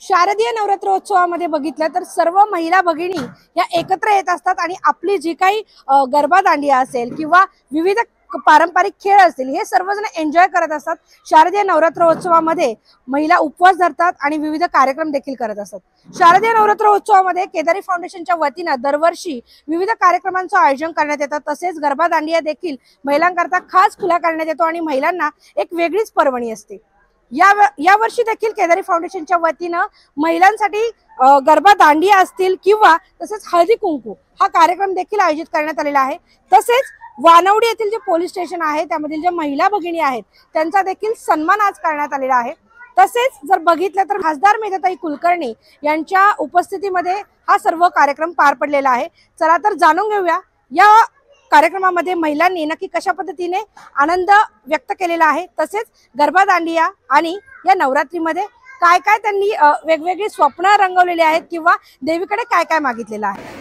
शारदीय नवरात्रोत्सवामध्ये बघितलं तर सर्व महिला भगिनी या एकत्र येत असतात आणि आपली जी काही गरबा दांडिया असेल किंवा विविध पारंपरिक खेळ असतील हे सर्वजण एन्जॉय करत असतात। शारदीय नवरात्रोत्सवामध्ये महिला उपवास धरतात आणि विविध कार्यक्रम देखील करत असतात। शारदीय नवरात्रोत्सवामध्ये केदारी फाउंडेशनच्या वतीने दरवर्षी विविध कार्यक्रमांचं आयोजन करण्यात येतं। तसेच गरबा दांडिया देखील महिलांकरता खास खुला करण्यात येतो आणि महिलांना एक वेगळीच पर्वणी असते। या वर्षी देखील केदारी फाउंडेशनच्या वतीने महिलांसाठी गरबा दांडिया असतील किंवा तसेच हळदी कुंकू हा कार्यक्रम देखील आयोजित करण्यात आलेला आहे। तसेच वानवडी येथील जे पोलीस स्टेशन आहे त्यामधील ज्या महिला भगिनी आहेत त्यांचा देखील सन्मान आज करण्यात आलेला आहे। तसेच जर बघितलं तर खासदार मेधाताई कुलकर्णी यांच्या उपस्थितीमध्ये हा सर्व कार्यक्रम पार पडलेला आहे। चला तर जाणून घेऊया या कार्यक्रमामध्ये महिलांनी नक्की कशा पद्धतीने आनंद व्यक्त केलेला आहे, तसेच गरबा दांडिया आणि या नवरात्रीमध्ये काय काय त्यांनी वेगवेगळी स्वप्न रंगवलेली आहेत किंवा देवीकडे काय काय मागितलेलं आहे।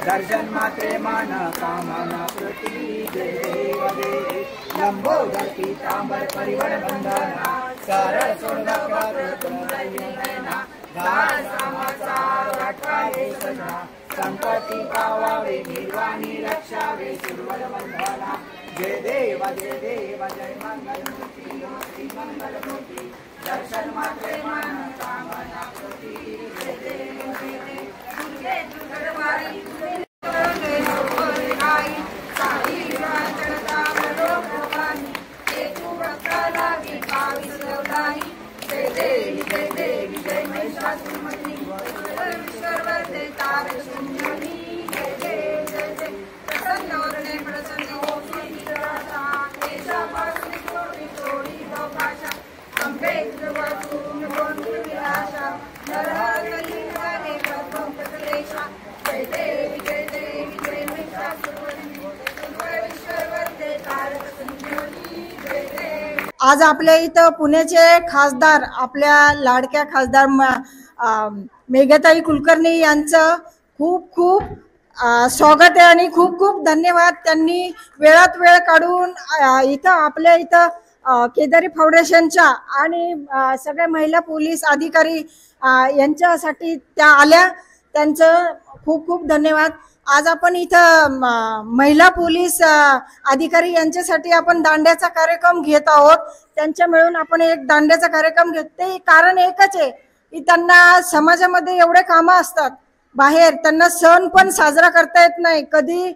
दर्शन मात्रे मान कामना प्रति जय देव दे लंबोदर पीतांबर परिवण बंधना सरळ सोडना दास समाचार वाटवावे सजना संकटी पावावे निर्वाणी रक्षावे सुरवल बंधना जय देव जय मंगल मूर्ती दर्शन मात्रे मान कामना प्रति जय देव आज आपल्या इथं पुण्याचे खासदार आपल्या लाडक्या खासदार मेघाताई कुलकर्णी यांचं खूप खूप स्वागत आहे आणि खूप खूप धन्यवाद। त्यांनी वेळात वेळ काढून इथं आपल्या इथं केदारी फाउंडेशनच्या आणि सगळ्या महिला पोलीस अधिकारी यांच्यासाठी त्या आल्या, त्यांचं खूप खूप धन्यवाद। आज आपण इथं महिला पोलीस अधिकारी यांच्यासाठी आपण दांड्याचा कार्यक्रम घेत आहोत। त्यांच्या मिळून आपण एक दांड्याचा कार्यक्रम घेत, ते कारण एकच आहे की त्यांना समाजामध्ये एवढे कामं असतात बाहेर, त्यांना सण पण साजरा करता येत नाही, कधी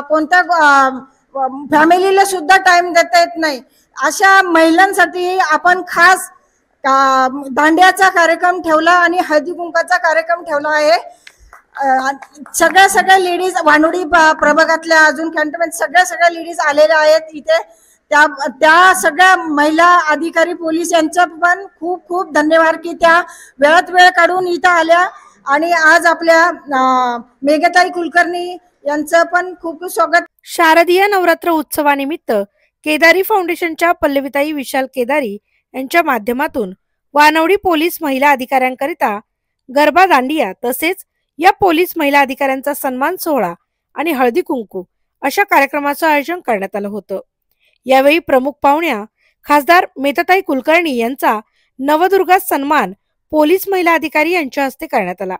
कोणत्या फॅमिलीला सुद्धा टाइम देता येत नाही। अशा महिलांसाठी आपण खास दांड्याचा कार्यक्रम ठेवला आणि हळदी कुंकाचा कार्यक्रम ठेवला आहे। सगळ्या लेडीज वानोडी प्रभागातल्या अजून कॅन्टोन्मेंट सगळ्या लेडीज आलेल्या आहेत इथे। त्या सगळ्या महिला अधिकारी पोलीस यांचा पण खूप खूप धन्यवाद की त्या वेळात वेळ काढून इथं आल्या आणि आज आपल्या मेघाताई कुलकर्णी यांचं पण खूप खूप स्वागत। शारदीय नवरात्र उत्सवानिमित्त केदारी फाउंडेशनच्या पल्लवीताई विशाल केदारी यांच्या माध्यमातून वानवडी पोलीस महिला अधिकाऱ्यांकरिता गरबा दांडिया तसेच या पोलीस महिला अधिकाऱ्यांचा सन्मान सोहळा आणि हळदी कुंकू अशा कार्यक्रमाचं आयोजन करण्यात आलं होतं। यावेळी प्रमुख पाहुण्या खासदार मेधाताई कुलकर्णी यांचा नवदुर्गा सन्मान पोलीस महिला अधिकारी यांच्या हस्ते करण्यात आला।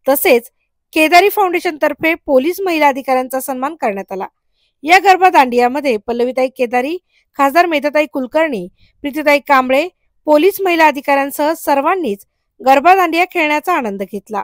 तसेच केदारी फाउंडेशन तर्फे पोलीस महिला अधिकाऱ्यांचा सन्मान करण्यात आला। या गरबा दांडियामध्ये पल्लवीताई केदारी, खासदार मेधाताई कुलकर्णी, प्रीतीताई कांबळे, पोलीस महिला अधिकाऱ्यांसह सर्वांनीच गरबा दांडिया खेळण्याचा आनंद घेतला।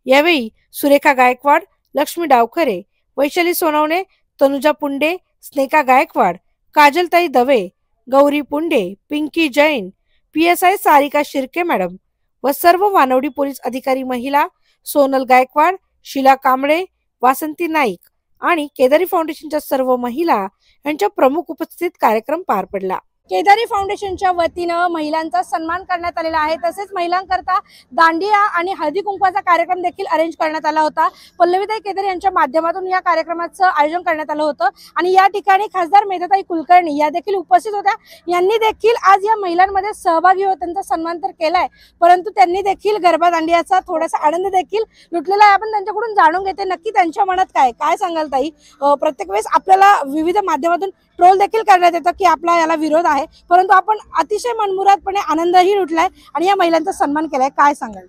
यावेळी सुरेखा गायकवाड, लक्ष्मी डावखरे, वैशाली सोनवणे, तनुजा पुंडे, स्नेका गायकवाड, काजलताई दवे, गौरी पुंडे, पिंकी जैन, PSI सारिका शिर्के मॅडम व सर्व वानवडी पोलीस अधिकारी महिला सोनल गायकवाड, शीला कांबळे, वासंती नाईक, आणि केदारी फाउंडेशनच्या सर्व महिला यांच्या प्रमुख उपस्थितीत कार्यक्रम पार पडला. केदारी फाउंडेशनच्या वतीनं महिलांचा सन्मान करण्यात आलेला आहे. तसेच महिलांकरता दांडिया आणि हळदी कुंकवाचा कार्यक्रम देखील अरेंज करण्यात आला होता. पल्लवीताई केदारी यांच्या माध्यमातून या कार्यक्रमाचं आयोजन करण्यात आलं होतं आणि या ठिकाणी खासदार मेधाताई कुलकर्णी या देखील उपस्थित होत्या. यांनी देखील आज या महिलांमध्ये सहभागी होत त्यांचा सन्मान तर केलाय, परंतु त्यांनी देखील गरबा दांडियाचा थोडासा आनंद देखील लुटलेला आहे. आपण त्यांच्याकडून जाणून घेते नक्की त्यांच्या मनात काय सांगाल ताई. प्रत्येक वेळेस आपल्याला विविध माध्यमातून ट्रोल देखील करण्यात येतं की आपला याला विरोध आहे, परंतु आपण अतिशय मनमुरादपणे आनंदही लुटलाय आणि या महिलांचा सन्मान केलाय. काय सांगाल.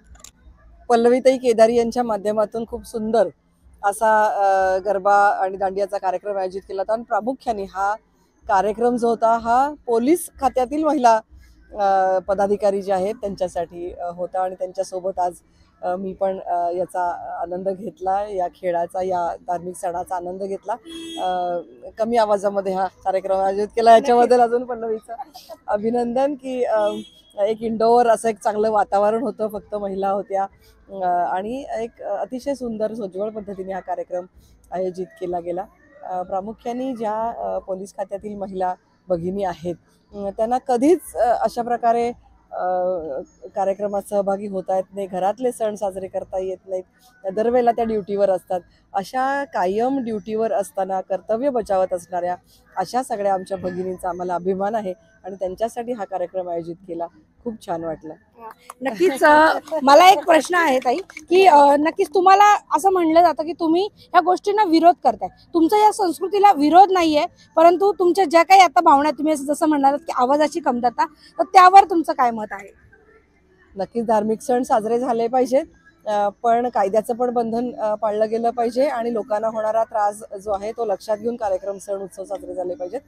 पल्लवीताई केदारी यांच्या माध्यमातून खूप सुंदर असा गरबा आणि दांडियाचा कार्यक्रम आयोजित केला होता आणि प्रामुख्याने हा कार्यक्रम जो होता हा पोलीस खात्यातील महिला पदाधिकारी जे आहेत त्यांच्यासाठी होता आणि त्यांच्यासोबत आज मी पण याचा आनंद घेतला, या खेळाचा, या धार्मिक सणाचा आनंद घेतला. कमी आवाजामध्ये हा कार्यक्रम आयोजित केला याच्याबद्दल अजून पल्लवीचं अभिनंदन की एक इंडोर असं एक चांगलं वातावरण होतं, फक्त महिला होत्या आणि एक अतिशय सुंदर सोज्वळ पद्धतीने हा कार्यक्रम आयोजित केला गेला. प्रामुख्याने ज्या पोलीस खात्यातील महिला भगिनी आहेत त्यांना कधीच अशा प्रकारे कार्यक्रमात सहभागी होता येत नाही, घरातले सण साजरे करता येत नाहीत, दरवेळेला त्या ड्युटीवर असतात. अशा कायम ड्युटीवर असताना कर्तव्य बजावत असणाऱ्या अशा सगळ्या आमच्या भगिनींचा आम्हाला अभिमान आहे आणि त्यांच्यासाठी हा कार्यक्रम आयोजित केला. खूप छान वाटलं. नक्कीच मला एक प्रश्न आहे ताई की नक्कीच तुम्हाला असं म्हणलं जातं की तुम्ही या गोष्टींना विरोध करताय. तुमचा या संस्कृतीला विरोध नाहीये, परंतु तुमच्या ज्या काही आता भावना तुम्ही जसं म्हणणार की आवाजाची कमतरता, तर त्यावर तुमचं काय मत आहे. नक्कीच धार्मिक सण साजरे झाले पाहिजेत, पण कायद्याचं पण बंधन पाळलं गेलं पाहिजे आणि लोकांना होणारा त्रास जो आहे तो लक्षात घेऊन कार्यक्रम सण उत्सव साजरे झाले पाहिजेत.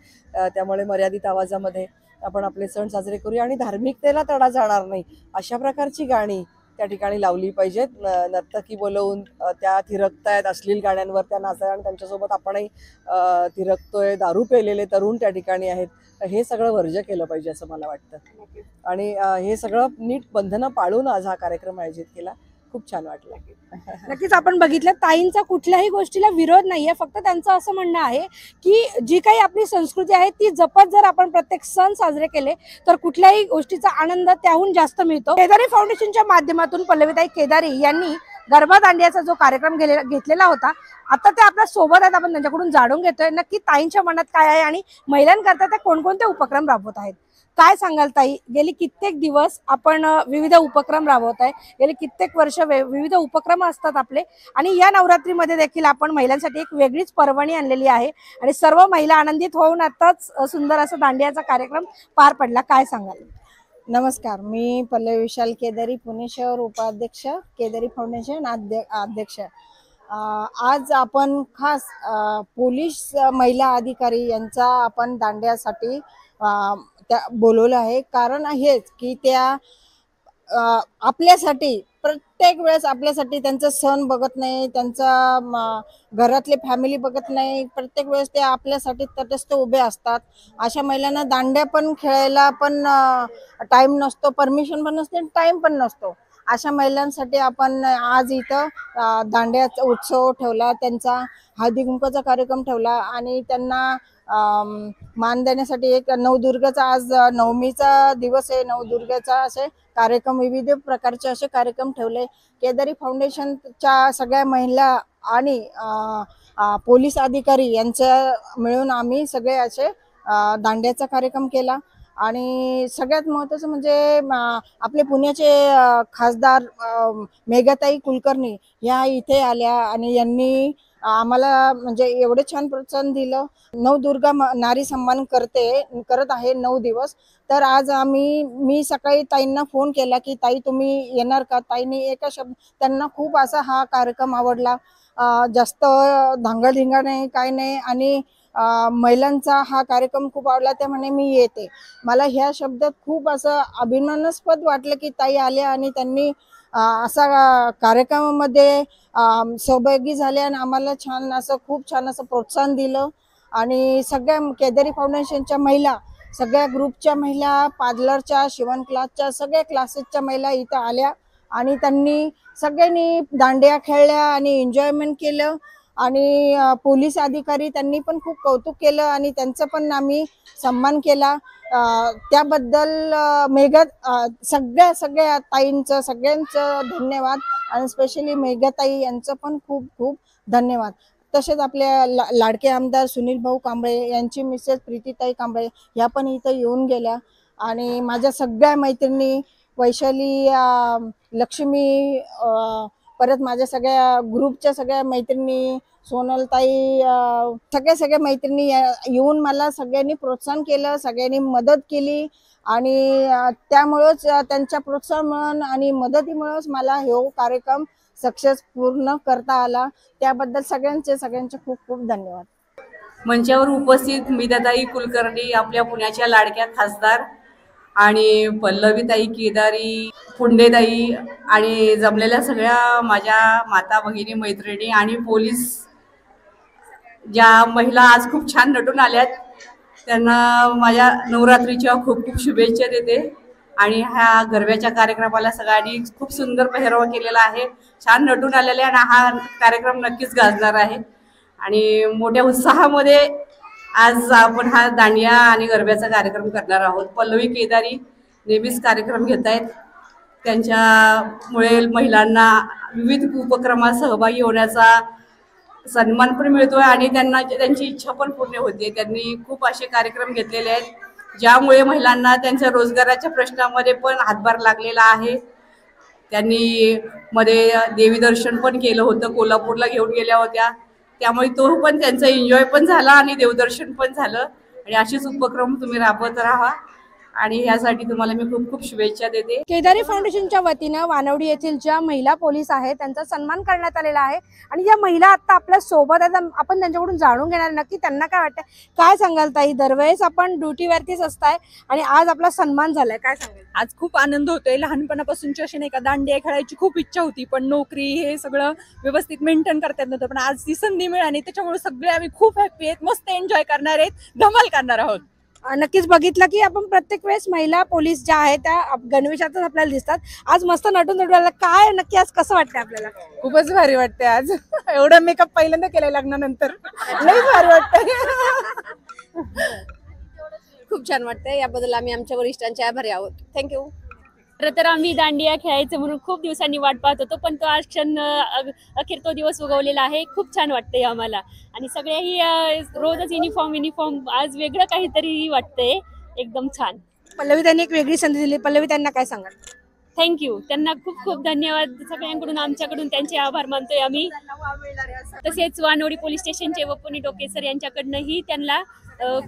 त्यामुळे मर्यादित आवाजामध्ये आपण आपले सण साजरे करूया आणि धार्मिकतेला तडा जाणार नाही अशा प्रकारची गाणी त्या ठिकाणी लावली पाहिजेत. नर्तकी बोलवून त्या थिरकतायत अश्लील गाण्यांवर त्या नाचाय आणि त्यांच्यासोबत आपणही थिरकतोय, दारू पेलेले तरुण त्या ठिकाणी आहेत, हे सगळं वर्ज्य केलं पाहिजे असं मला वाटतं आणि हे सगळं नीट बंधनं पाळून आज हा कार्यक्रम आयोजित केला. खूप छान वाटलं. नक्कीच आपण बघितलं ताईंचा कुठल्याही गोष्टीला विरोध नाहीये, फक्त त्यांचं असं म्हणणं आहे की जी काही आपली संस्कृती आहे ती जपत जर आपण प्रत्येक सण साजरे केले तर कुठल्याही गोष्टीचा आनंद त्याहून जास्त मिळतो. केदारी फाउंडेशनच्या माध्यमातून पल्लवीताई केदारी यांनी गरबा दांडियाचा जो कार्यक्रम घेतलेला होता, आता ते आपल्या सोबत आहेत. आपण त्यांच्याकडून जाणून घेतोय नक्की ताईंच्या मनात काय आहे आणि महिलांकरता ते कोणकोणते उपक्रम राबवत आहेत. काय सांगाल ताई. गेली कित्येक दिवस आपण विविध उपक्रम राबवत आहे, गेली कित्येक वर्ष विविध उपक्रम असतात आपले आणि या नवरात्रीमध्ये देखील आपण महिलांसाठी एक वेगळीच पर्वणी आणलेली आहे आणि सर्व महिला आनंदित होऊन आताच सुंदर असा दांडियाचा कार्यक्रम पार पडला. काय सांगाल. नमस्कार, मी पल्लवी विशाल केदारी, पुणे शहर उपाध्यक्ष, केदारी फाउंडेशन अध्यक्ष. आज आपण खास पोलीस महिला अधिकारी यांचा आपण दांड्यासाठी त्या बोलवलं आहे. कारण हेच की त्या आपल्यासाठी प्रत्येक वेळेस आपल्यासाठी त्यांचा सण बघत नाही, त्यांचा घरातले फॅमिली बघत नाही, प्रत्येक वेळेस ते आपल्यासाठी तटस्थ उभे असतात. अशा महिलांना दांड्या पण खेळायला पण टाइम नसतो, परमिशन पण नसते, टाइम पण नसतो. अशा महिलांसाठी आपण आज इथं दांड्याचा उत्सव ठेवला, त्यांचा हळदी कुंकवाचा कार्यक्रम ठेवला आणि त्यांना मान देण्यासाठी एक नवदुर्गाचा, आज नवमीचा दिवस आहे, नवदुर्गाचा असे कार्यक्रम, विविध प्रकारचे असे कार्यक्रम ठेवले. केदारी फाउंडेशनच्या सगळ्या महिला आणि पोलीस अधिकारी यांच्या मिळून आम्ही सगळे असे दांड्याचा कार्यक्रम केला. आणि सगळ्यात महत्त्वाचं म्हणजे आपले पुण्याचे खासदार मेघाताई कुलकर्णी या इथे आल्या आणि यांनी आम्हाला म्हणजे एवढे छान प्रोत्साहन दिलं. नवदुर्गा नारी सन्मान करत आहे 9 दिवस. तर आज मी सकाळी ताईंना फोन केला की ताई तुम्ही येणार का. ताईंनी एका शब्द, त्यांना खूप असा हा कार्यक्रम आवडला, जास्त धांगडधिंगा नाही, काय नाही आणि महिलांचा हा कार्यक्रम खूप आवडला. त्या म्हणे मी येते. मला ह्या शब्दात खूप असं अभिमानास्पद वाटलं की ताई आल्या आणि त्यांनी असा कार्यक्रमामध्ये सहभागी झाले आणि आम्हाला छान असं खूप छान असं प्रोत्साहन दिलं. आणि सगळ्या केदारी फाउंडेशनच्या महिला, सगळ्या ग्रुपच्या महिला, पार्लरच्या, शिवण क्लासच्या, सगळ्या क्लासेसच्या महिला इथं आल्या आणि त्यांनी सगळ्यांनी दांडिया खेळल्या आणि एन्जॉयमेंट केलं. आणि पोलीस अधिकारी त्यांनी पण खूप कौतुक केलं आणि त्यांचं पण आम्ही सन्मान केला. त्याबद्दल सगळ्या ताईंचं सगळ्यांचं धन्यवाद आणि स्पेशली मेघाताई यांचं पण खूप खूप धन्यवाद. तसेच आपल्या लाडके आमदार सुनील भाऊ कांबळे यांची मिसेस प्रीतीताई कांबळे ह्या पण इथं येऊन गेल्या आणि माझ्या सगळ्या मैत्रिणी वैशाली, लक्ष्मी, परत माझ्या सगळ्या ग्रुपच्या सगळ्या मैत्रिणी, सोनलताई, सगळ्या मैत्रिणी येऊन मला सगळ्यांनी प्रोत्साहन केलं, सगळ्यांनी मदत केली आणि त्यामुळेच त्यांच्या प्रोत्साहन आणि मदतीमुळेच मला हा कार्यक्रम सक्सेस पूर्ण करता आला. त्याबद्दल सगळ्यांचे खूप खूप धन्यवाद. मंचावर उपस्थित मीराताई कुलकर्णी, आपल्या पुण्याच्या लाडक्या खासदार, आणि पल्लवीताई केदारी, पुंडेताई आणि जमलेल्या सगळ्या माझ्या माता भगिनी मैत्रिणी आणि पोलीस ज्या महिला आज खूप छान नटून आल्यात त्यांना माझ्या नवरात्रीच्या खूप खूप शुभेच्छा देते. आणि ह्या गरब्याच्या कार्यक्रमाला सगळ्यांनी खूप सुंदर पेहराव केलेला आहे, छान नटून आलेले आणि हा कार्यक्रम नक्कीच गाजणार आहे. आणि मोठ्या उत्साहामध्ये आज आपण हा दांडिया आणि गरब्याचा कार्यक्रम करणार आहोत. पल्लवी केदारी नेहमीच कार्यक्रम घेत आहेत, त्यांच्यामुळे महिलांना विविध उपक्रमात सहभागी होण्याचा सन्मान पण मिळतोय आणि त्यांना त्यांची इच्छा पण पूर्ण होते. त्यांनी खूप असे कार्यक्रम घेतलेले आहेत ज्यामुळे महिलांना त्यांच्या रोजगाराच्या प्रश्नामध्ये पण हातभार लागलेला आहे. त्यांनी मध्ये देवी दर्शन पण केलं होतं, कोल्हापूरला घेऊन गेल्या होत्या, त्यामुळे तो पण त्यांचा एन्जॉय पण झाला आणि देवदर्शन पण झालं. आणि असेच उपक्रम तुम्ही राबवत राहा आणि यासाठी तुम्हाला मी खूप खूप शुभेच्छा देते. केदारी फाउंडेशनच्या वतीनं वानवडी येथील ज्या महिला पोलीस आहेत त्यांचा सन्मान करण्यात आलेला आहे आणि ज्या महिला आता आपल्या सोबत आहेत आपण त्यांच्याकडून जाणून घेणार नक्की त्यांना काय वाटतं. काय सांगाल ताई, दरवेळेस आपण ड्युटीवरतीच असताय आणि आज आपला सन्मान झालाय, काय सांगाल? आज खूप आनंद होतोय. लहानपणापासूनची अशी नाही का दांडिया खेळायची खूप इच्छा होती, पण नोकरी हे सगळं व्यवस्थित मेंटेन करता येत नव्हतं, पण आज ती संधी मिळाली त्याच्यामुळे सगळे आम्ही खूप हॅपी आहेत, मस्त एन्जॉय करणार आहेत, धमाल करणार आहोत. नक्कीच बघितलं की आपण प्रत्येक वेळेस महिला पोलीस ज्या आहेत त्या गणवेशातच आपल्याला दिसतात. आज मस्त नटून काय नक्की आज कसं वाटतंय आपल्याला? खूपच भारी वाटतंय आज. एवढा मेकअप पहिल्यांदा केलाय लग्नानंतर, लई भारी वाटतंय. खूप छान वाटतंय, याबद्दल आम्ही आमच्या वरिष्ठांचे आभारी आहोत. थँक्यू. खरं तर आम्ही दांडिया खेळायचं म्हणून खूप दिवसांनी वाट पाहत होतो, पण तो आज क्षण अखेर तो दिवस उगवलेला आहे. खूप छान वाटतंय आम्हाला आणि सगळ्याही रोजच युनिफॉर्म आज वेगळं काहीतरी वाटतंय, एकदम छान. पल्लवी त्यांनी एक वेगळी संधी दिली, पल्लवी त्यांना काय सांगाल? थँक्यू, त्यांना खूप खूप धन्यवाद. सगळ्यांकडून आमच्याकडून त्यांचे आभार मानतोय आम्ही. तसेच वानवडी पोलीस स्टेशनचे व पुणे डोकेसर यांच्याकडनंही त्यांना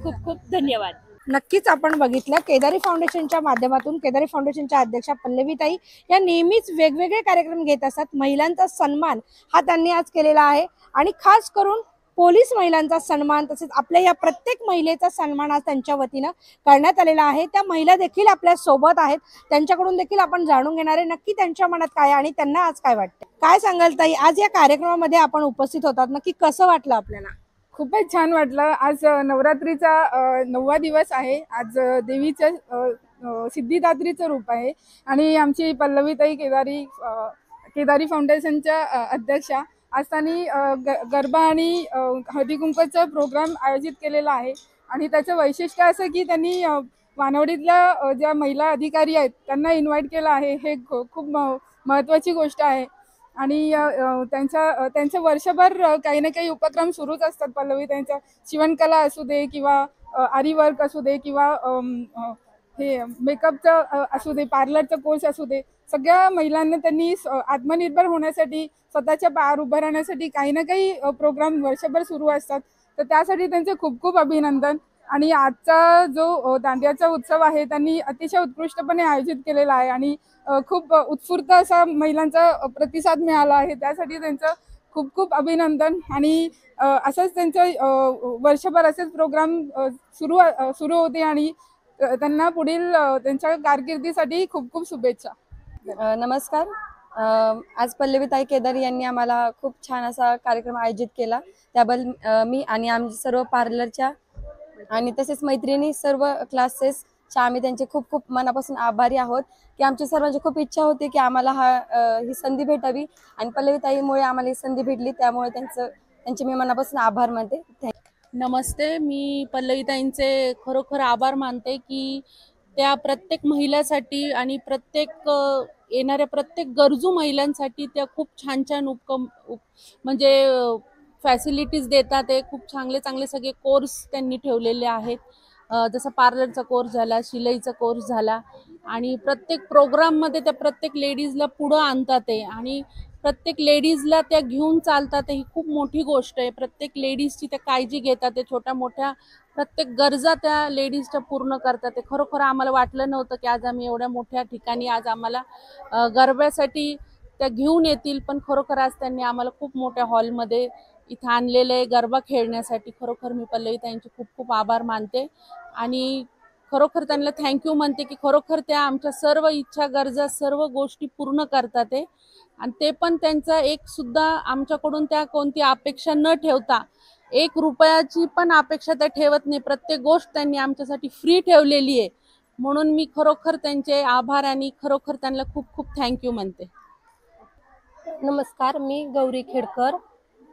खूप खूप धन्यवाद. नक्कीच आपण बघितलं केदारी फाउंडेशनच्या माध्यमातून केदारी फाउंडेशनच्या अध्यक्षा पल्लवीताई या नेहमीच वेगवेगळे कार्यक्रम घेत असतात. महिलांचा सन्मान हा त्यांनी आज केलेला आहे आणि खास करून पोलीस महिलांचा सन्मान तसेच आपल्या या प्रत्येक महिलेचा सन्मान आज त्यांच्या वतीनं करण्यात आलेला आहे. त्या महिला देखील आपल्या सोबत आहेत, त्यांच्याकडून देखील आपण जाणून घेणार आहे नक्की त्यांच्या मनात काय आणि त्यांना आज काय वाटतं. काय सांगाल ताई, आज या कार्यक्रमामध्ये आपण उपस्थित होतात, नक्की कसं वाटलं आपल्याला? खूपच छान वाटलं. आज नवरात्रीचा 9वा दिवस आहे. आज देवीचं सिद्धिदात्रीचं रूप आहे आणि आमची पल्लवीताई केदारी फाउंडेशनच्या अध्यक्षा आज त्यांनी गरबा आणि हळदी कुंकूचा प्रोग्राम आयोजित केलेला आहे आणि त्याचं वैशिष्ट्य असं की त्यांनी वानवडीतल्या ज्या महिला अधिकारी आहेत त्यांना इन्व्हाइट केलं आहे. हे खूप महत्त्वाची गोष्ट आहे आणि त्यांचं वर्षभर काही ना काही उपक्रम सुरूच असतात. पल्लवी त्यांच्या शिवणकला असू दे किंवा आरी वर्क असू दे किंवा हे मेकअपचं असू दे, पार्लरचा कोर्स असू दे, सगळ्या महिलांना त्यांनी आत्मनिर्भर होण्यासाठी स्वतःच्या पायावर उभं राहण्यासाठी काही ना काही प्रोग्राम वर्षभर सुरू असतात. तर त्यासाठी त्यांचे खूप खूप अभिनंदन. आणि आजचा जो दांडियाचा उत्सव आहे त्यांनी अतिशय उत्कृष्टपणे आयोजित केलेला आहे आणि खूप उत्स्फूर्त असा महिलांचा प्रतिसाद मिळाला आहे. त्यासाठी त्यांचं खूप खूप अभिनंदन आणि असंच त्यांचं वर्षभर असेच प्रोग्राम सुरू होते आणि त्यांना पुढील त्यांच्या कारकिर्दीसाठी खूप खूप शुभेच्छा. नमस्कार. आज पल्लवीताई केदारी यांनी आम्हाला खूप छान असा कार्यक्रम आयोजित केला, त्याबद्दल मी आणि आमच्या सर्व पार्लरच्या आणि तसेच मैत्रिणी सर्व क्लासेसच्या आम्ही त्यांचे खूप खूप मनापासून आभारी आहोत की आमची सर्वांची खूप इच्छा होती की आम्हाला ही संधी भेटावी आणि पल्लवीताईमुळे आम्हाला ही संधी भेटली, त्यामुळे त्यांचं त्यांचे मी मनापासून आभार मानते. नमस्ते, मी पल्लवीताईंचे खरोखर आभार मानते की त्या प्रत्येक महिलासाठी आणि प्रत्येक येणाऱ्या प्रत्येक गरजू महिलांसाठी त्या खूप छान छान म्हणजे फॅसिलिटीज देतात. ते खूप चांगले चांगले सगळे कोर्स त्यांनी ठेवलेले आहेत. जसं पार्लरचा कोर्स झाला, शिलाईचा कोर्स झाला आणि प्रत्येक प्रोग्राममध्ये त्या प्रत्येक लेडीजला पुढं आणतात ते आणि प्रत्येक लेडीजला त्या घेऊन चालतात. ही खूप मोठी गोष्ट आहे. प्रत्येक लेडीजची त्या काळजी घेतात. ते छोट्या मोठ्या प्रत्येक गरजा त्या लेडीजच्या पूर्ण करतात. ते खरोखर आम्हाला वाटलं नव्हतं की आज आम्ही एवढ्या मोठ्या ठिकाणी आज आम्हाला गरब्यासाठी त्या घेऊन येतील, पण खरोखर आज त्यांनी आम्हाला खूप मोठ्या हॉलमध्ये इथं आणलेलं आहे गरबा खेळण्यासाठी. खरोखर मी पल्लवीताईंचे खूप खूप आभार मानते आणि खरोखर त्यांना थँक्यू म्हणते की खरोखर त्या आमच्या सर्व इच्छा गरजा सर्व गोष्टी पूर्ण करतात ते आणि ते पण त्यांचा एक सुद्धा आमच्याकडून त्या कोणती अपेक्षा न ठेवता 1 रुपयाची पण अपेक्षा त्या ठेवत नाही. प्रत्येक गोष्ट त्यांनी आमच्यासाठी फ्री ठेवलेली आहे. म्हणून मी खरोखर त्यांचे आभार आणि खरोखर त्यांना खूप खूप थँक्यू म्हणते. नमस्कार, मी गौरी खेडकर.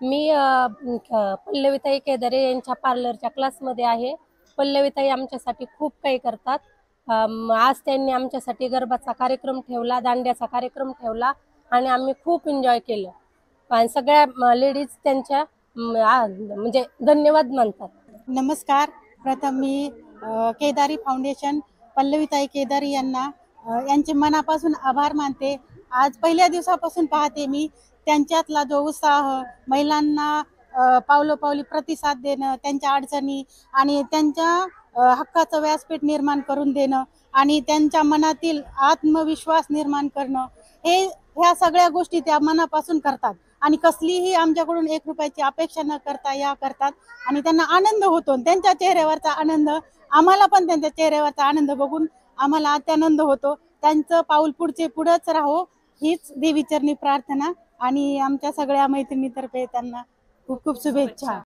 मी पल्लवीताई केदारे यांच्या पार्लरच्या क्लासमध्ये आहे. पल्लवीताई आमच्यासाठी खूप काही करतात. आज त्यांनी आमच्यासाठी गरबाचा कार्यक्रम ठेवला, दांड्याचा कार्यक्रम ठेवला आणि आम्ही खूप एन्जॉय केलं आणि सगळ्या लेडीज त्यांच्या म्हणजे धन्यवाद मानतात. नमस्कार, प्रथम मी केदारी फाउंडेशन पल्लवीताई केदारी यांचे मनापासून आभार मानते. आज पहिल्या दिवसापासून पाहते मी त्यांच्यातला जो उत्साह, महिलांना पावलोपावली प्रतिसाद देणं, त्यांच्या अडचणी आणि त्यांच्या हक्काचं व्यासपीठ निर्माण करून देणं आणि त्यांच्या मनातील आत्मविश्वास निर्माण करणं, ह्या सगळ्या गोष्टी त्या मनापासून करतात आणि कसलीही आमच्याकडून 1 रुपयाची अपेक्षा न करता या करतात आणि त्यांना आनंद होतो. त्यांच्या चेहऱ्यावरचा आनंद, आम्हाला पण त्यांच्या चेहऱ्यावरचा आनंद बघून आम्हाला अत्यानंद होतो. त्यांचं पाऊल पुढंच राहो हीच देवीचरणी प्रार्थना आणि आमच्या सगळ्या मैत्रिणीतर्फे त्यांना खूप खूप शुभेच्छा.